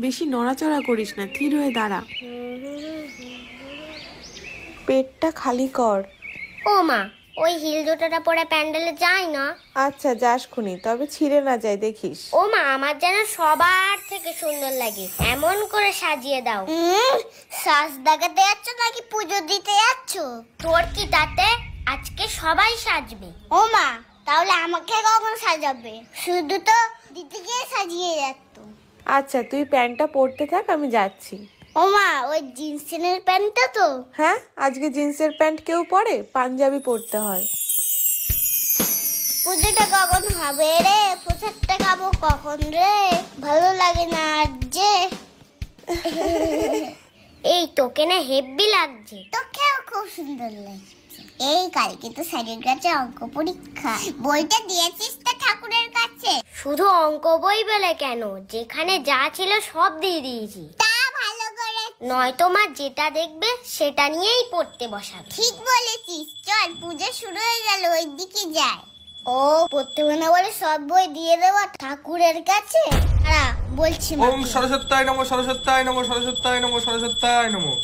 বেশি নড়াচড়া করিস না, থির হয়ে দাঁড়া। পেটটা খালি কর। ও মা, ওই হিল জুতোটা পরে প্যান্ডেলে যাই না। আচ্ছা যাস খুনি, তবে ছিঁড়ে না যায় দেখিস। ও মা, আমার যেন সবার থেকে সুন্দর লাগে, এমন করে সাজিয়ে দাও। সাজ দেখাতে যাচ্ছ নাকি পুজো দিতে যাচ্ছ? তোর কি তাতে, আজকে সবাই সাজবে। ও মা, তাহলে আমাকে কখন সাজাবে? শুধু তো দিতে গিয়ে সাজিয়ে যাচ্ছ। আচ্ছা তুই প্যান্টটা পরতে থাক, আমি যাচ্ছি। ও মা, ওই জিন্সের প্যান্টটা তো? হ্যাঁ, আজকে জিন্সের প্যান্ট কেউ পরে, পাঞ্জাবি পরতে হয়। পুজোটা কখন হবে রে? প্রসাদটা খাবো কখন রে? ভালো লাগে না আর যে। এই তোকে না হেব্বি লাগছে। তোকেও খুব সুন্দর লাগছে। এই কালকে তো স্যারের কাছে অঙ্ক পরীক্ষা, বইটা দিয়েছিস তো ঠাকুরের কাছে? শুধু অঙ্ক বই বলে কেন, যেখানে যা ছিল সব দিয়ে দিয়েছি। তা ভালো করে, নয়তো মা যেটা দেখবে সেটা নিয়েই পড়তে বসাবে। ঠিক বলেছিস, চল পুজো শুরু হয়ে গেল, ওই দিকে যাই। ও পড়তে হবে না বলে সব বই দিয়ে দেওয়া ঠাকুরের কাছে? বলছি ওং সরস্বত্যায় নমঃ, সরস্বত্যায় নমঃ, সরস্বত্যায় নমঃ, সরস্বত্যায় নমঃ।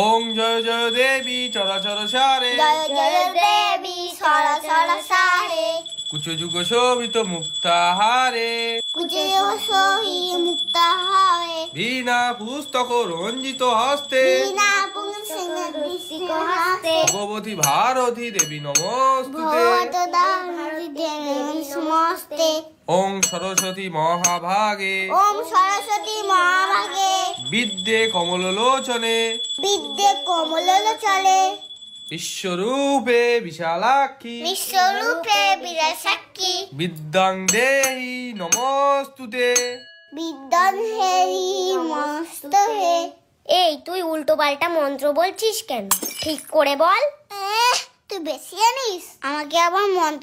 ওং জয় জয় দেবী চরাচর সারে, জয় জয় দেবী সরসর সারে, কুচ যুগ শোভিত মুক্তাহারে, কুচে সহি মুক্তাহারে, বীণা পুস্তক রঞ্জিত হস্তে, বিনা পুংসিং দৃষ্টিক হস্তে, ভগবতী ভারতী দেবী নমস্তুতে। ভগবতী দেবী নমস্তে। ওং সরস্বতী মহাভাগে, ওম সরস্বতী মহাভাগে, বিদ্যে কমললোচনে, বিদ্যে কমলোচনে, বিশ্বরূপে বিশালাক্ষী, বিশ্বরূপে বিরাসাক্ষী, বিদ্যাং দেহি নমস্তুতে। বিদ্যান হেরি মস্ত হে। এই তুই উল্টো পাল্টা মন্ত্র বলছিস কেন? ঠিক করে বল। তুই বেশি জানিস, আমাকে আবার মন্ত্র